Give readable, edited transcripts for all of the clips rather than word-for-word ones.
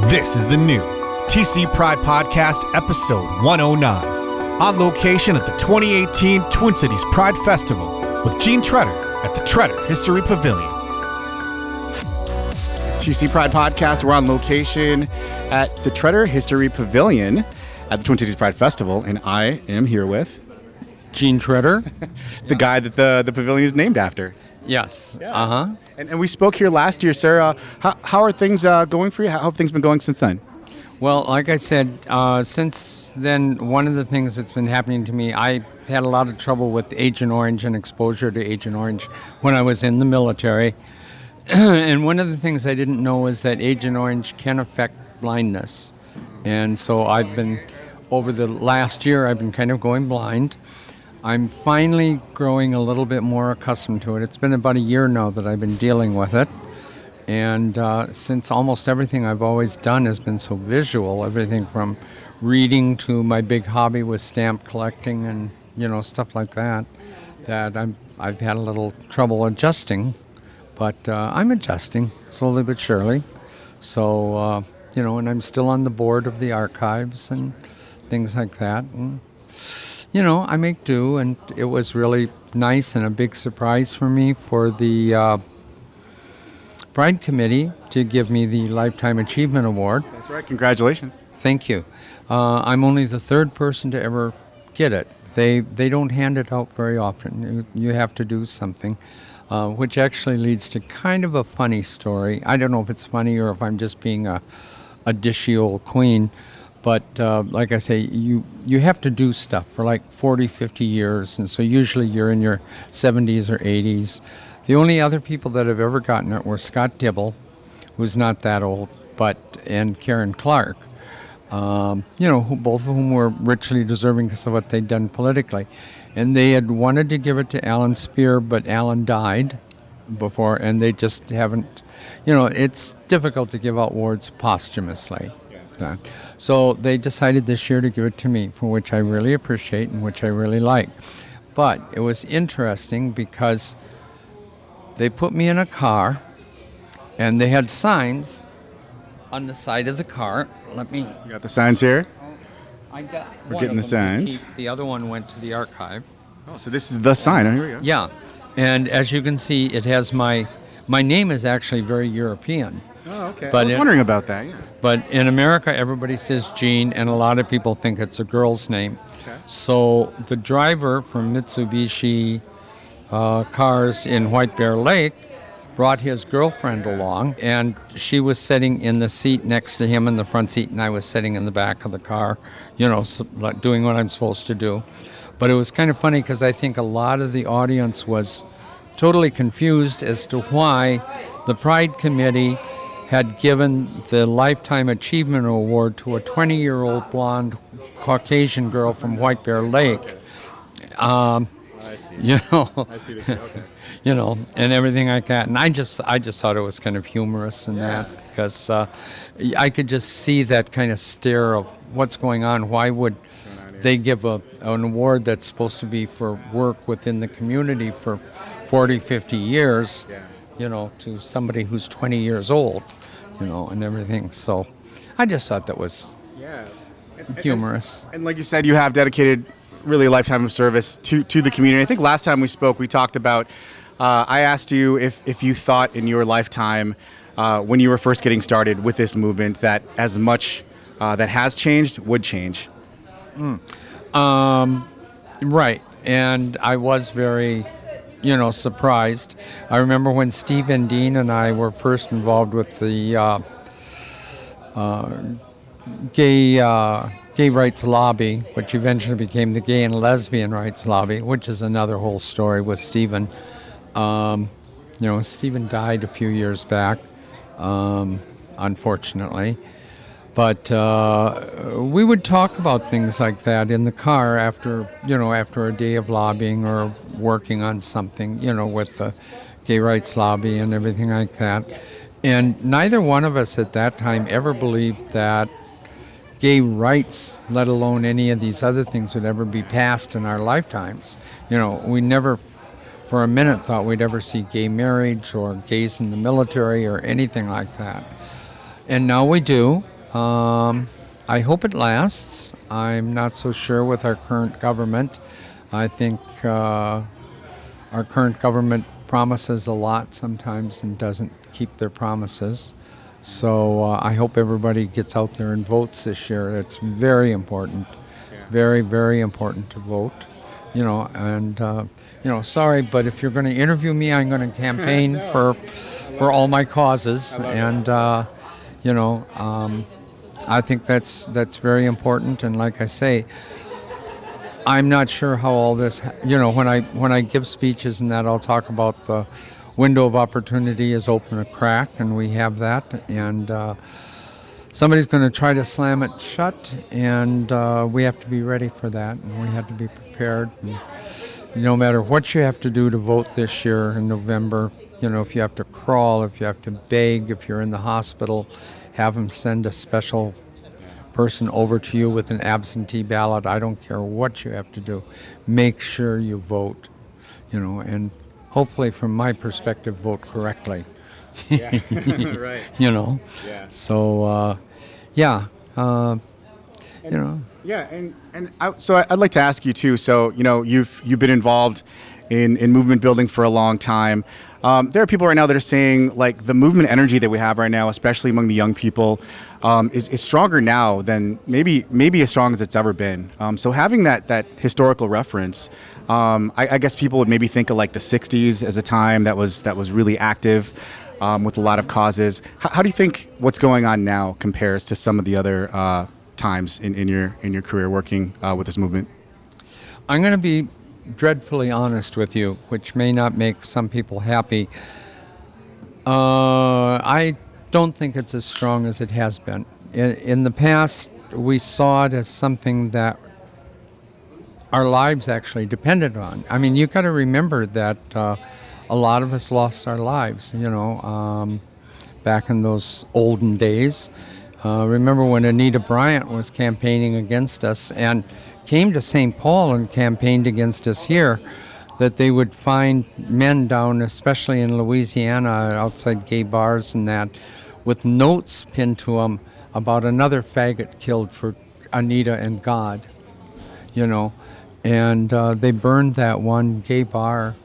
This is the new TC Pride Podcast, episode 109, on location at the 2018 Twin Cities Pride Festival with Jean Tretter at the Tretter History Pavilion. TC Pride Podcast, we're on location at the Tretter History Pavilion at the Twin Cities Pride Festival, and I am here with Jean Tretter, the guy that the pavilion is named after. Yes. Yeah. And we spoke here last year, sir. How are things going for you? How have things been going since then? Well, like I said, since then, one of the things that's been happening to me, I had a lot of trouble with Agent Orange and exposure to Agent Orange when I was in the military. And one of the things I didn't know is that Agent Orange can affect blindness. And so over the last year, I've been kind of going blind. I'm finally growing a little bit more accustomed to it. It's been about a year now that I've been dealing with it. And since almost everything I've always done has been so visual, everything from reading to my big hobby with stamp collecting and, stuff like that, I've had a little trouble adjusting. But I'm adjusting slowly but surely. So, and I'm still on the board of the archives and things like that. And, I make do, and it was really nice and a big surprise for me for the Pride Committee to give me the Lifetime Achievement Award. That's right. Congratulations. Thank you. I'm only the third person to ever get it. They don't hand it out very often. You have to do something, which actually leads to kind of a funny story. I don't know if it's funny or if I'm just being a dishy old queen. But like I say, you have to do stuff for like 40, 50 years. And so usually you're in your 70s or 80s. The only other people that have ever gotten it were Scott Dibble, who's not that old, and Karen Clark, both of whom were richly deserving because of what they'd done politically. And they had wanted to give it to Alan Speer, but Alan died before, and they just haven't, it's difficult to give out awards posthumously. So they decided this year to give it to me, for which I really appreciate and which I really like. But it was interesting because they put me in a car and they had signs on the side of the car. You got the signs here? I got We're getting the signs. The other one went to the archive. Oh, so this is the sign. Oh, here we go. Yeah. And as you can see, it has my name is actually very European. Oh, okay. But I was wondering about that, yeah. But in America, everybody says Jean, and a lot of people think it's a girl's name. Okay. So the driver from Mitsubishi cars in White Bear Lake brought his girlfriend along, and she was sitting in the seat next to him in the front seat, and I was sitting in the back of the car, doing what I'm supposed to do. But it was kind of funny because I think a lot of the audience was totally confused as to why the Pride Committee had given the Lifetime Achievement Award to a 20-year-old blonde Caucasian girl from White Bear Lake. I see. I see the okay. And everything like that. And I just thought it was kind of humorous in that, because I could just see that kind of stare of what's going on. Why would they give an award that's supposed to be for work within the community for 40, 50 years, to somebody who's 20 years old, and everything. So I just thought that was humorous. And like you said, you have dedicated really a lifetime of service to the community. I think last time we spoke, we talked about, I asked you if you thought in your lifetime, when you were first getting started with this movement, that as much that has changed would change. Right. And I was very, surprised. I remember when Steve and Dean and I were first involved with the gay rights lobby, which eventually became the Gay and Lesbian Rights Lobby, which is another whole story with Stephen. Stephen died a few years back, unfortunately. But we would talk about things like that in the car after a day of lobbying or working on something, with the gay rights lobby and everything like that. And neither one of us at that time ever believed that gay rights, let alone any of these other things, would ever be passed in our lifetimes. We never for a minute thought we'd ever see gay marriage or gays in the military or anything like that. And now we do. I hope it lasts. I'm not so sure with our current government. I think our current government promises a lot sometimes and doesn't keep their promises. So I hope everybody gets out there and votes this year. It's very important, very, very important to vote. Sorry, but if you're going to interview me, I'm going to campaign for all my causes, and I think that's very important. And like I say, I'm not sure how all this, when I give speeches and that, I'll talk about the window of opportunity is open a crack, and we have that, and somebody's going to try to slam it shut, and we have to be ready for that, and we have to be prepared. And no matter what you have to do to vote this year in November, if you have to crawl, if you have to beg, if you're in the hospital, have them send a special person over to you with an absentee ballot. I don't care what you have to do. Make sure you vote, and hopefully, from my perspective, vote correctly. Yeah, right. Yeah. So, Yeah, so I'd like to ask you too. So you've been involved in movement building for a long time. There are people right now that are saying like the movement energy that we have right now, especially among the young people, is stronger now than maybe as strong as it's ever been. So having that historical reference, I guess people would maybe think of like the '60s as a time that was really active with a lot of causes. How do you think what's going on now compares to some of the other times in your career working with this movement? I'm going to be dreadfully honest with you, which may not make some people happy. I don't think it's as strong as it has been. In the past, we saw it as something that our lives actually depended on. I mean, you got to remember that a lot of us lost our lives, back in those olden days. Remember when Anita Bryant was campaigning against us and came to St. Paul and campaigned against us here, that they would find men down, especially in Louisiana, outside gay bars and that, with notes pinned to them about another faggot killed for Anita and God, And they burned that one gay bar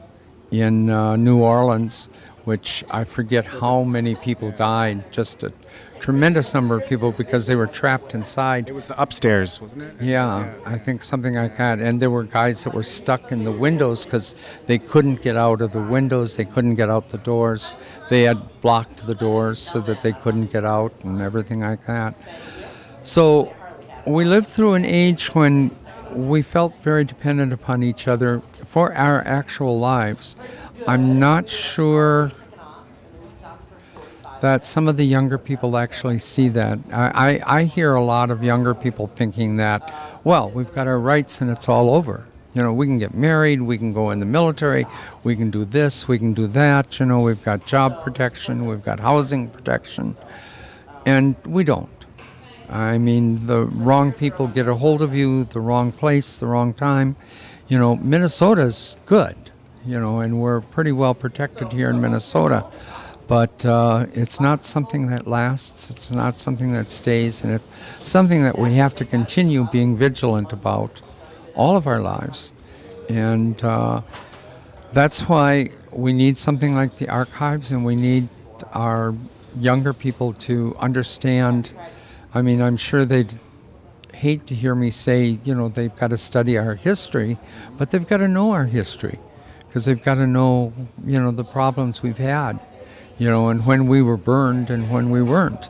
in New Orleans, which I forget how many people died, just a tremendous number of people because they were trapped inside. It was the upstairs, wasn't it? Yeah, I think something like that. And there were guys that were stuck in the windows because they couldn't get out of the windows, they couldn't get out the doors. They had blocked the doors so that they couldn't get out and everything like that. So we lived through an age when we felt very dependent upon each other for our actual lives. I'm not sure that some of the younger people actually see that. I hear a lot of younger people thinking that, well, we've got our rights and it's all over. We can get married, we can go in the military, we can do this, we can do that. We've got job protection, we've got housing protection, and we don't. I mean, the wrong people get a hold of you, the wrong place, the wrong time. Minnesota's good, and we're pretty well protected here in Minnesota. But it's not something that lasts, it's not something that stays, and it's something that we have to continue being vigilant about all of our lives. And that's why we need something like the archives, and we need our younger people to understand. I mean, I'm sure they'd hate to hear me say, they've got to study our history, but they've got to know our history, because they've got to know, the problems we've had. And when we were burned and when we weren't,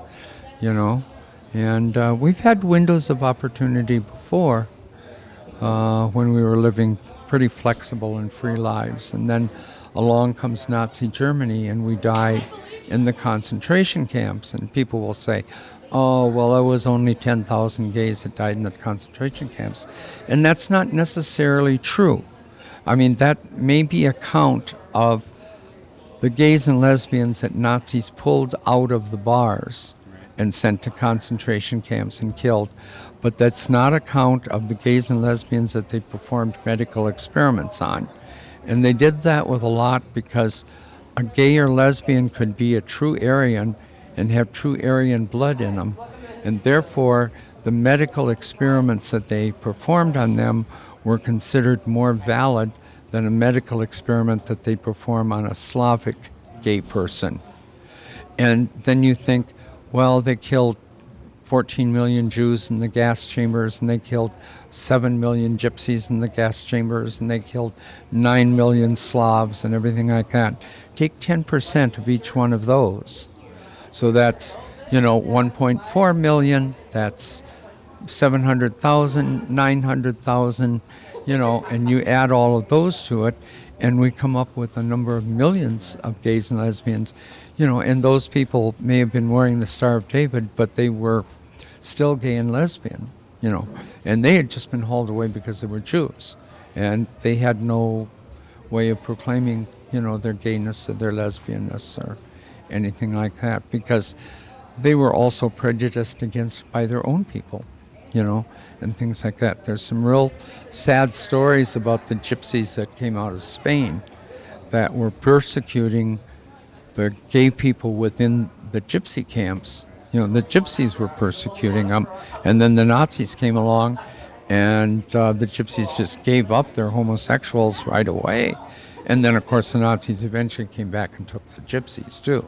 And we've had windows of opportunity before when we were living pretty flexible and free lives. And then along comes Nazi Germany and we die in the concentration camps. And people will say, oh, well, it was only 10,000 gays that died in the concentration camps. And that's not necessarily true. I mean, that may be a count of the gays and lesbians that Nazis pulled out of the bars and sent to concentration camps and killed. But that's not a count of the gays and lesbians that they performed medical experiments on. And they did that with a lot because a gay or lesbian could be a true Aryan and have true Aryan blood in them. And therefore, the medical experiments that they performed on them were considered more valid than a medical experiment that they perform on a Slavic gay person. And then you think, well, they killed 14 million Jews in the gas chambers, and they killed 7 million gypsies in the gas chambers, and they killed 9 million Slavs and everything like that. Take 10% of each one of those. So that's, 1.4 million, that's 700,000, 900,000, and you add all of those to it, and we come up with a number of millions of gays and lesbians, and those people may have been wearing the Star of David, but they were still gay and lesbian, and they had just been hauled away because they were Jews, and they had no way of proclaiming, their gayness or their lesbianness or anything like that, because they were also prejudiced against by their own people, and things like that. There's some real sad stories about the gypsies that came out of Spain that were persecuting the gay people within the gypsy camps. The gypsies were persecuting them, and then the Nazis came along, and the gypsies just gave up their homosexuals right away. And then, of course, the Nazis eventually came back and took the gypsies, too.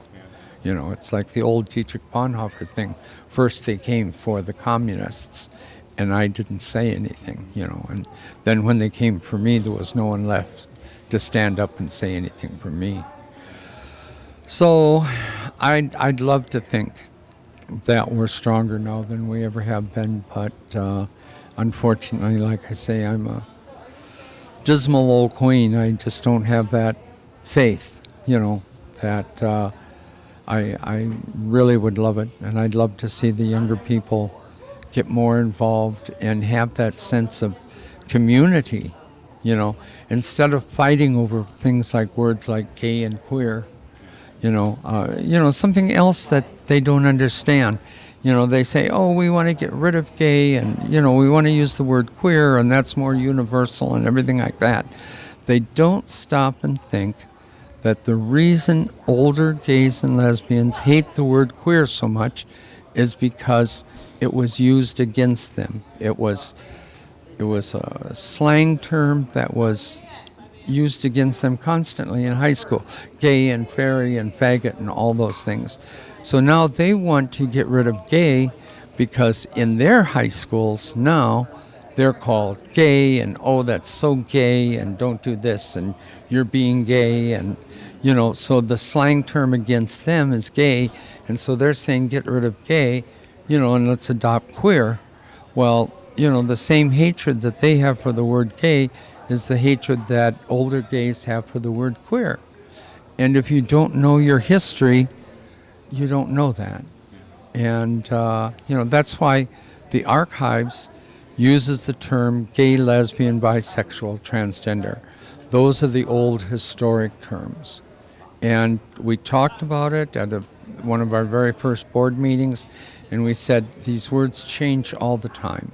It's like the old Dietrich Bonhoeffer thing. First they came for the communists, and I didn't say anything, And then when they came for me, there was no one left to stand up and say anything for me. So I'd love to think that we're stronger now than we ever have been, but unfortunately, like I say, I'm a dismal old queen. I just don't have that faith, that I really would love it, and I'd love to see the younger people get more involved and have that sense of community, instead of fighting over things like words like gay and queer, something else that they don't understand. They say, oh, we want to get rid of gay, and, we want to use the word queer, and that's more universal and everything like that. They don't stop and think that the reason older gays and lesbians hate the word queer so much is because it was used against them. It was a slang term that was used against them constantly in high school. Gay and fairy and faggot and all those things. So now they want to get rid of gay because in their high schools now they're called gay, and oh, that's so gay, and don't do this, and you're being gay, and so the slang term against them is gay, and so they're saying get rid of gay, and let's adopt queer. Well, the same hatred that they have for the word gay is the hatred that older gays have for the word queer. And if you don't know your history, you don't know that. And, that's why the archives uses the term gay, lesbian, bisexual, transgender. Those are the old historic terms. And we talked about it at one of our very first board meetings, and we said these words change all the time.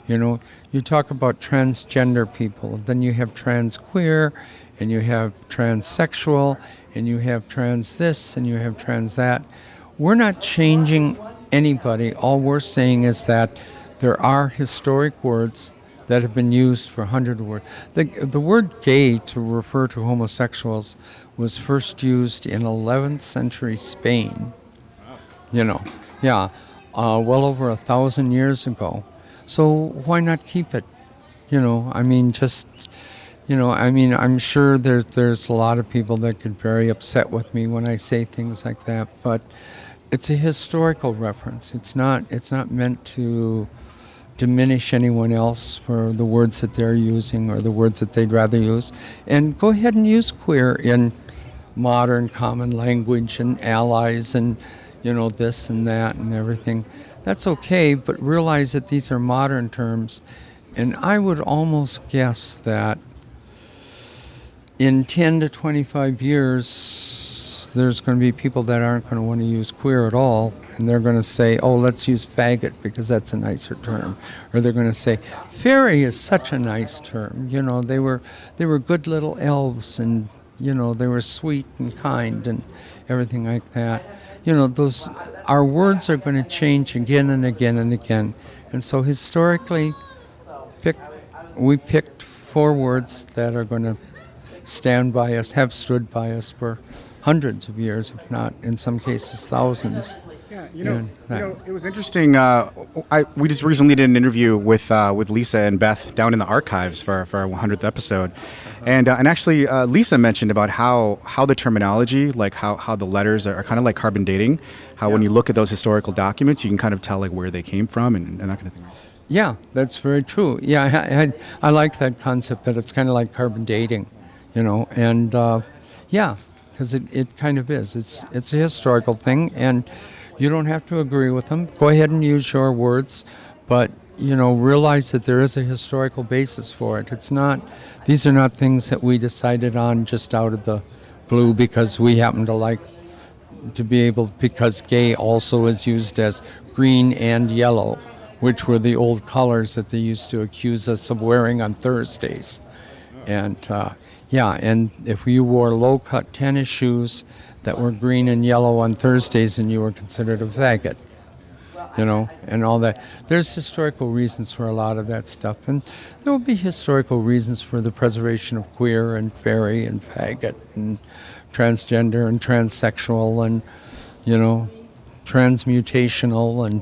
You talk about transgender people, then you have trans queer, and you have transsexual, and you have trans this, and you have trans that. We're not changing anybody. All we're saying is that there are historic words that have been used for hundreds of words. The word gay to refer to homosexuals was first used in 11th century Spain. Well over 1,000 years ago. So why not keep it? I'm sure there's a lot of people that get very upset with me when I say things like that, but it's a historical reference. It's not meant to diminish anyone else for the words that they're using or the words that they'd rather use. And go ahead and use queer in modern common language and allies and, this and that and everything. That's okay, but realize that these are modern terms. And I would almost guess that in 10 to 25 years, there's going to be people that aren't going to want to use queer at all, and they're going to say, oh, let's use faggot because that's a nicer term. Or they're going to say, fairy is such a nice term. They were good little elves, and they were sweet and kind and everything like that. Our words are going to change again and again and again. And so historically, we picked 4 words that are going to stand by us, have stood by us for hundreds of years, if not, in some cases, thousands. Yeah, it was interesting. We just recently did an interview with Lisa and Beth down in the archives for our 100th episode, and actually Lisa mentioned about how the terminology, like how the letters are kind of like carbon dating. How when you look at those historical documents, you can kind of tell like where they came from and that kind of thing. Yeah, that's very true. Yeah, I like that concept that it's kind of like carbon dating, and because it kind of is. It's a historical thing, and you don't have to agree with them. Go ahead and use your words, but realize that there is a historical basis for it. These are not things that we decided on just out of the blue because we happen to like to be able, because gay also is used as green and yellow, which were the old colors that they used to accuse us of wearing on Thursdays. And and if you wore low-cut tennis shoes that were green and yellow on Thursdays, and you were considered a faggot, and all that. There's historical reasons for a lot of that stuff, and there will be historical reasons for the preservation of queer and fairy and faggot and transgender and transsexual and, transmutational and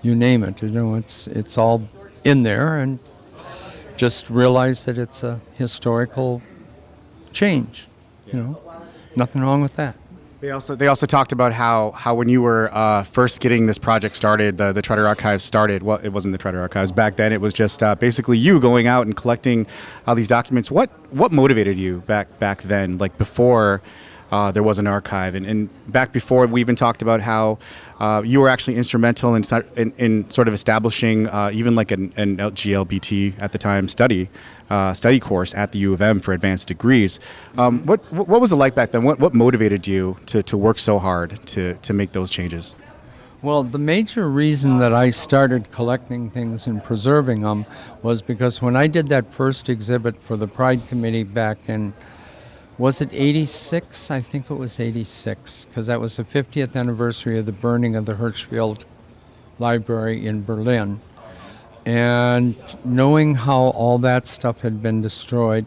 you name it. It's all in there, and just realize that it's a historical change. Nothing wrong with that. They also talked about how when you were first getting this project started, the Tretter Archives started. Well, it wasn't the Tretter Archives back then. It was just basically you going out and collecting all these documents. What motivated you back then, like before there was an archive, and back before we even talked about how you were actually instrumental in sort of establishing even like an LGBT at the time study course at the U of M for advanced degrees. What was it like back then? What motivated you to work so hard to make those changes? Well, the major reason that I started collecting things and preserving them was because when I did that first exhibit for the Pride Committee back in, was it 86? I think it was 86, because that was the 50th anniversary of the burning of the Hirschfeld Library in Berlin. And knowing how all that stuff had been destroyed,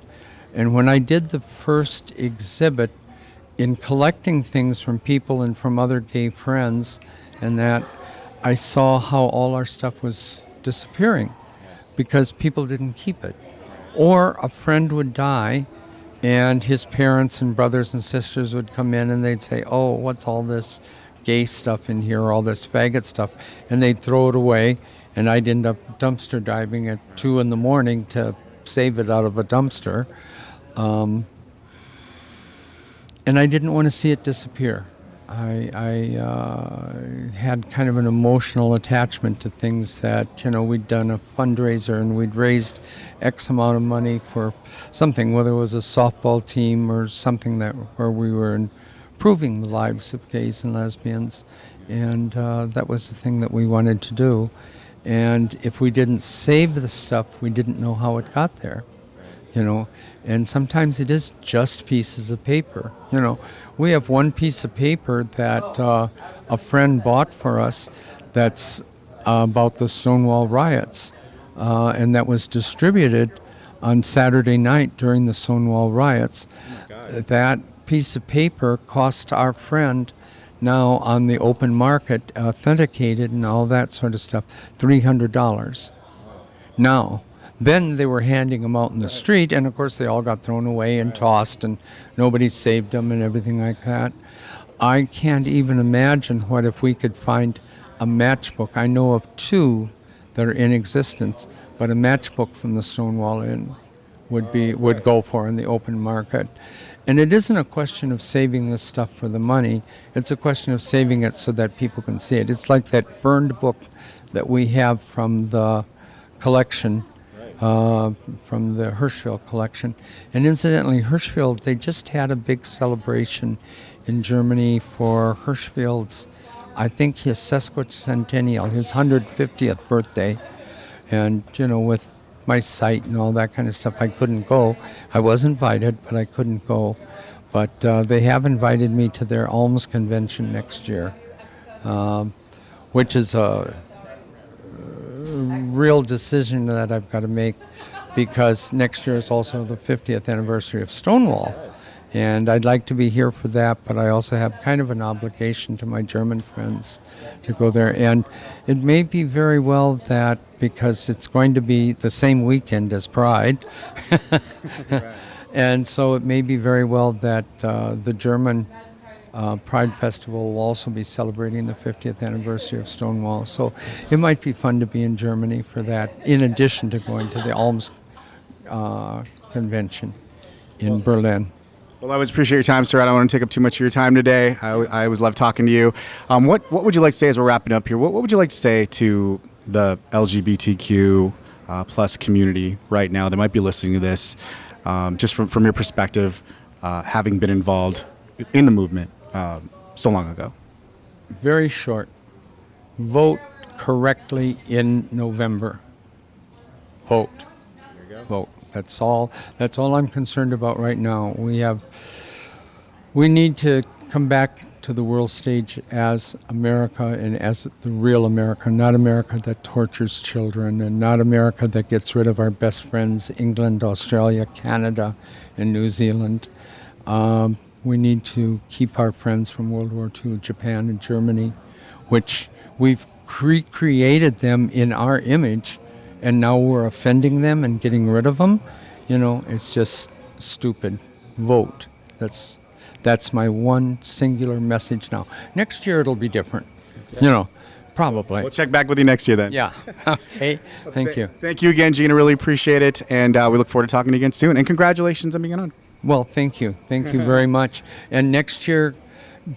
and when I did the first exhibit, in collecting things from people and from other gay friends, and that I saw how all our stuff was disappearing because people didn't keep it. Or a friend would die, and his parents and brothers and sisters would come in and they'd say, "Oh, what's all this gay stuff in here, all this faggot stuff?" And they'd throw it away, and I'd end up dumpster diving at 2 a.m. to save it out of a dumpster. And I didn't want to see it disappear. I had kind of an emotional attachment to things that, we'd done a fundraiser and we'd raised X amount of money for something, whether it was a softball team or something where we were improving the lives of gays and lesbians. And that was the thing that we wanted to do. And if we didn't save the stuff, we didn't know how it got there, And sometimes it is just pieces of paper. We have one piece of paper that a friend bought for us that's about the Stonewall riots, and that was distributed on Saturday night during the Stonewall riots. That piece of paper cost our friend, now on the open market, authenticated and all that sort of stuff, $300. Now, then they were handing them out in the street, and of course they all got thrown away and tossed, and nobody saved them and everything like that. I can't even imagine what if we could find a matchbook. I know of 2 that are in existence, but a matchbook from the Stonewall Inn would go for in the open market. And it isn't a question of saving this stuff for the money. It's a question of saving it so that people can see it. It's like that burned book that we have from the collection, from the Hirschfeld collection. And incidentally, Hirschfeld, they just had a big celebration in Germany for Hirschfeld's, I think, his sesquicentennial, his 150th birthday. And, with my site and all that kind of stuff, I couldn't go. I was invited, but I couldn't go. But they have invited me to their Alms convention next year, which is a real decision that I've got to make, because next year is also the 50th anniversary of Stonewall. And I'd like to be here for that, but I also have kind of an obligation to my German friends to go there. And it may be very well that, because it's going to be the same weekend as Pride, and so it may be very well that the German Pride Festival will also be celebrating the 50th anniversary of Stonewall. So it might be fun to be in Germany for that, in addition to going to the Alms convention in Berlin. Well, I always appreciate your time, sir. I don't want to take up too much of your time today. I always love talking to you. What would you like to say as we're wrapping up here? What would you like to say to the LGBTQ plus community right now that might be listening to this, just from your perspective, having been involved in the movement so long ago? Very short. Vote correctly in November. Vote. There you go. Vote. That's all I'm concerned about right now. We need to come back to the world stage as America, and as the real America, not America that tortures children, and not America that gets rid of our best friends, England, Australia, Canada, and New Zealand. We need to keep our friends from World War II, Japan and Germany, which we've recreated them in our image, and now we're offending them and getting rid of them. It's just stupid. Vote. That's my one singular message now. Next year it'll be different. Probably. We'll check back with you next year then. Yeah. Okay. Thank you. Thank you again, Gene. I really appreciate it, and we look forward to talking to you again soon. And congratulations on being on. Well, thank you. Thank you very much. And next year,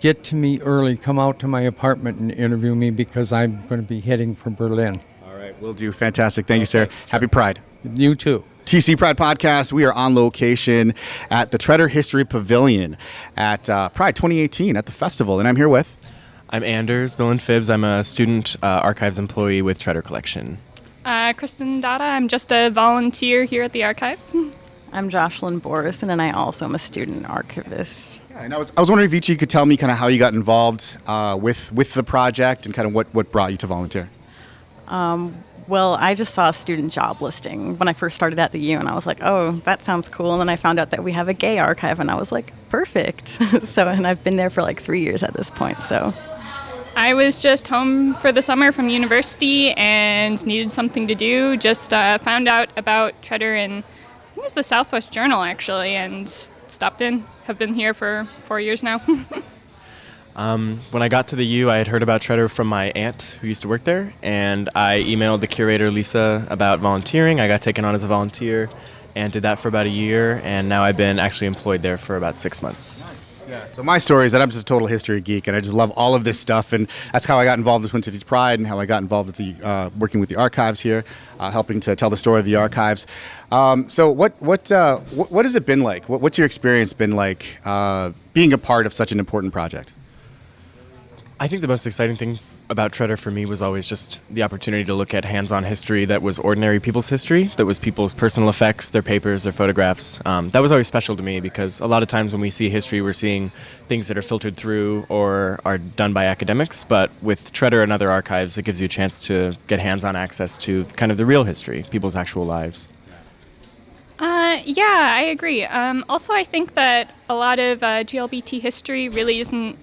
get to me early. Come out to my apartment and interview me, because I'm going to be heading for Berlin. All right, will do. Fantastic. Thank you, sir. Happy Pride. You too. TC Pride Podcast. We are on location at the Tretter History Pavilion at Pride 2018 at the festival, and I'm here with... I'm Anders Millen Phibbs. I'm a student archives employee with Tretter Collection. Kristen Dada. I'm just a volunteer here at the archives. I'm Jocelyn Borison, and I also am a student archivist. Yeah, and I was wondering if each of you could tell me kind of how you got involved with the project, and kind of what brought you to volunteer. Well, I just saw a student job listing when I first started at the U, and I was like, oh, that sounds cool. And then I found out that we have a gay archive, and I was like, perfect. And I've been there for like 3 years at this point, so. I was just home for the summer from university and needed something to do. Just found out about Tretter in, I think it was the Southwest Journal, actually, and stopped in. Have been here for 4 years now. When I got to the U, I had heard about Tretter from my aunt who used to work there, and I emailed the curator, Lisa, about volunteering. I got taken on as a volunteer and did that for about a year, and now I've been actually employed there for about 6 months. Yeah, so my story is that I'm just a total history geek, and I just love all of this stuff, and that's how I got involved with Twin Cities Pride, and how I got involved with the working with the archives here, helping to tell the story of the archives. So what has it been like? What's your experience been like being a part of such an important project? I think the most exciting thing about Tretter for me was always just the opportunity to look at hands-on history that was ordinary people's history, that was people's personal effects, their papers, their photographs. That was always special to me, because a lot of times when we see history, we're seeing things that are filtered through or are done by academics. But with Tretter and other archives, it gives you a chance to get hands-on access to kind of the real history, people's actual lives. Yeah, I agree. Also, I think that a lot of GLBT history really isn't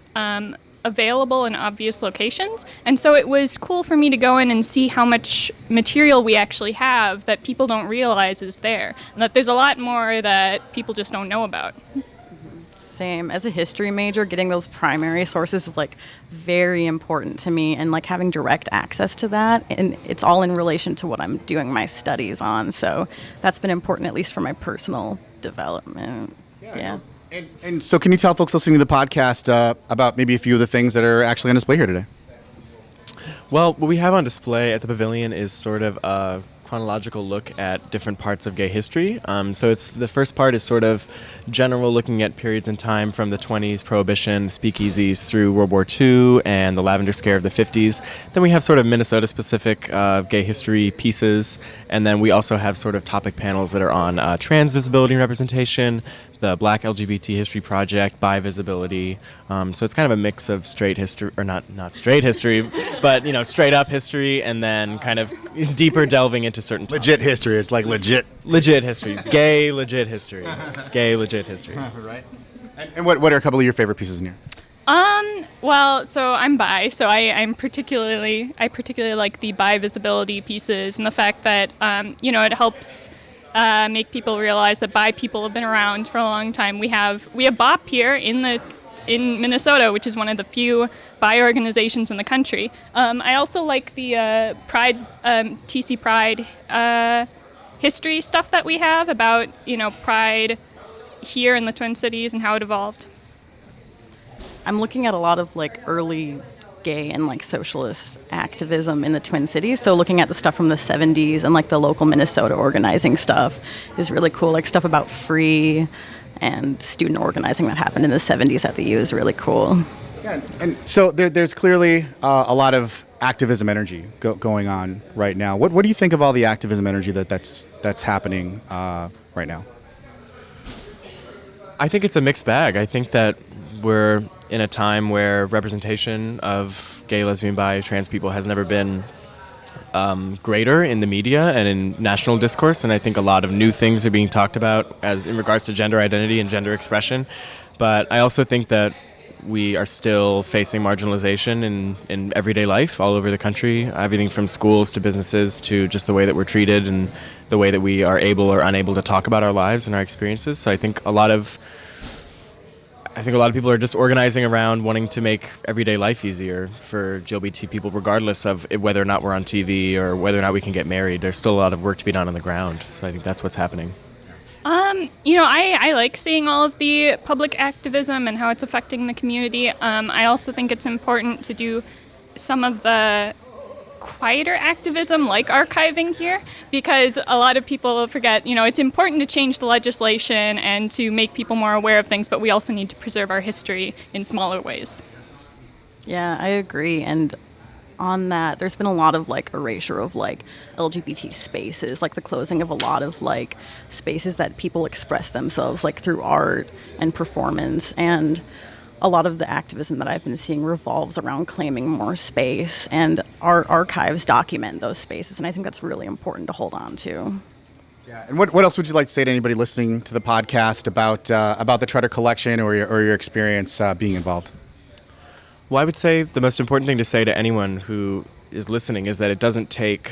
available in obvious locations, and so it was cool for me to go in and see how much material we actually have that people don't realize is there, and that there's a lot more that people just don't know about. Same. As a history major, getting those primary sources is like very important to me, and like having direct access to that, and it's all in relation to what I'm doing my studies on, so that's been important, at least for my personal development. Yeah. And so can you tell folks listening to the podcast about maybe a few of the things that are actually on display here today? Well, what we have on display at the pavilion is sort of a chronological look at different parts of gay history. So it's the first part is sort of general, looking at periods in time from the 20s, Prohibition, speakeasies, through World War II and the Lavender Scare of the 50s. Then we have sort of Minnesota-specific gay history pieces, and then we also have sort of topic panels that are on trans visibility and representation, the Black LGBT History Project, Bi Visibility. So it's kind of a mix of straight history, or not straight history, but straight up history, and then kind of deeper delving into certain Legit history. It's like legit. legit history, gay legit history, gay legit history. Right. And what are a couple of your favorite pieces in here? Well, so I'm bi, so I particularly like the bi visibility pieces and the fact that it helps make people realize that bi people have been around for a long time. We have BOP here in Minnesota, which is one of the few bi organizations in the country. I also like the Pride TC Pride history stuff that we have about Pride here in the Twin Cities and how it evolved. I'm looking at a lot of like early gay and like socialist activism in the Twin Cities. So looking at the stuff from the 70s and like the local Minnesota organizing stuff is really cool. Like stuff about free and student organizing that happened in the 70s at the U is really cool. Yeah, and so there's clearly a lot of activism energy going on right now. What do you think of all the activism energy that's happening right now? I think it's a mixed bag. I think that we're in a time where representation of gay, lesbian, bi, trans people has never been greater in the media and in national discourse, and I think a lot of new things are being talked about as in regards to gender identity and gender expression. But I also think that we are still facing marginalization in everyday life all over the country, everything from schools to businesses to just the way that we're treated and the way that we are able or unable to talk about our lives and our experiences. So I think a lot of people are just organizing around wanting to make everyday life easier for LGBT people, regardless of whether or not we're on TV or whether or not we can get married. There's still a lot of work to be done on the ground. So I think that's what's happening. I like seeing all of the public activism and how it's affecting the community. I also think it's important to do some of the quieter activism like archiving here, because a lot of people forget, it's important to change the legislation and to make people more aware of things, but we also need to preserve our history in smaller ways. Yeah, I agree. And on that, there's been a lot of like erasure of like LGBT spaces, like the closing of a lot of like spaces that people express themselves like through art and performance. And a lot of the activism that I've been seeing revolves around claiming more space, and our archives document those spaces, and I think that's really important to hold on to. Yeah, and what else would you like to say to anybody listening to the podcast about the Tretter Collection or your experience being involved? Well, I would say the most important thing to say to anyone who is listening is that it doesn't take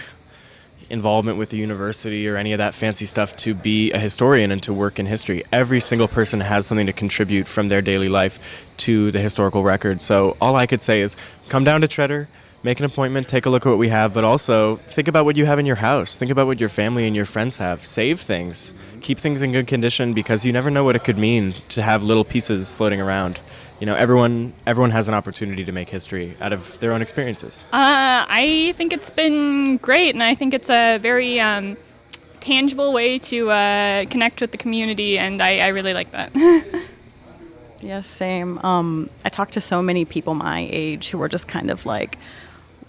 involvement with the university or any of that fancy stuff to be a historian and to work in history. Every single person has something to contribute from their daily life to the historical record. So all I could say is come down to Tretter, make an appointment, take a look at what we have, but also think about what you have in your house. Think about what your family and your friends have. Save things. Keep things in good condition, because you never know what it could mean to have little pieces floating around. Everyone has an opportunity to make history out of their own experiences. I think it's been great, and I think it's a very tangible way to connect with the community, and I really like that. Yes, same. I talk to so many people my age who are just kind of like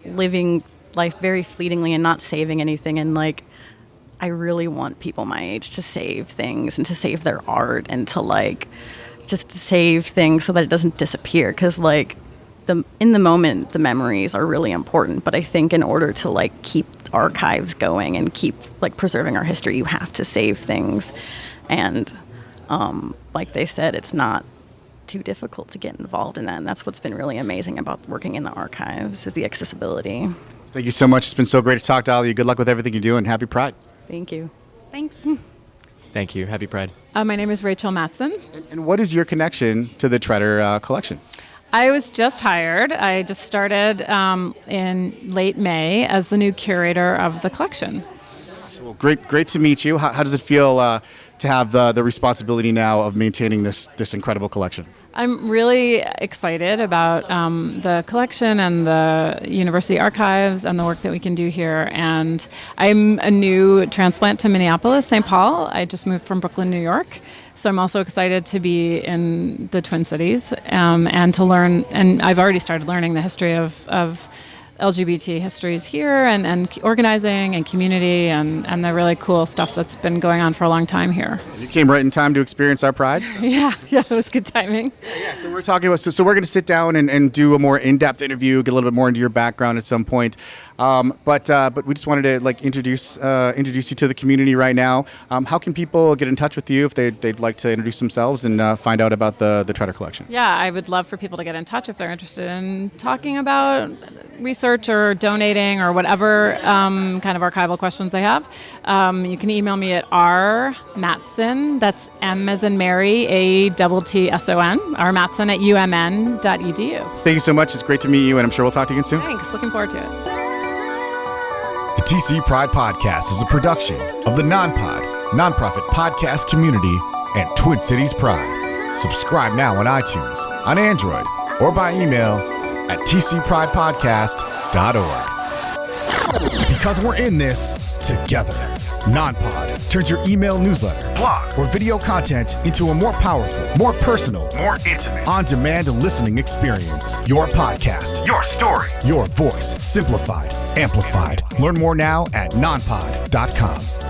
living life very fleetingly and not saving anything, and like I really want people my age to save things and to save their art and to like just save things so that it doesn't disappear, because like in the moment the memories are really important, but I think in order to like keep archives going and keep like preserving our history, you have to save things. And like they said, it's not too difficult to get involved in that, and that's what's been really amazing about working in the archives is the accessibility. Thank you so much. It's been so great to talk to all of you. Good luck with everything you do, and happy Pride. Thank you. Thanks. Thank you. Happy Pride. My name is Rachel Mattson. And what is your connection to the Tretter Collection? I was just hired. I just started in late May as the new curator of the collection. Well, great to meet you. How does it feel to have the responsibility now of maintaining this incredible collection? I'm really excited about the collection and the university archives and the work that we can do here. And I'm a new transplant to Minneapolis, St. Paul. I just moved from Brooklyn, New York. So I'm also excited to be in the Twin Cities and to learn. And I've already started learning the history of LGBT histories here and organizing and community and the really cool stuff that's been going on for a long time here. You came right in time to experience our Pride. So. Yeah, it was good timing. Yeah, so we're talking about, so we're going to sit down and do a more in-depth interview, get a little bit more into your background at some point. But we just wanted to like introduce you to the community right now. How can people get in touch with you if they'd like to introduce themselves and find out about the Tretter Collection? Yeah, I would love for people to get in touch if they're interested in talking about research or donating or whatever kind of archival questions they have. You can email me at rmattson, that's M as in Mary, ATTSON, rmattson@umn.edu. Thank you so much. It's great to meet you, and I'm sure we'll talk to you again soon. Thanks. Looking forward to it. The TC Pride Podcast is a production of the Non-Pod, nonprofit podcast community, and Twin Cities Pride. Subscribe now on iTunes, on Android, or by email at tcpridepodcast.org. Because we're in this together. Non-Pod turns your email newsletter, blog, or video content into a more powerful, more personal, more intimate, on-demand listening experience. Your podcast, your story, your voice, simplified, amplified. Learn more now at nonpod.com.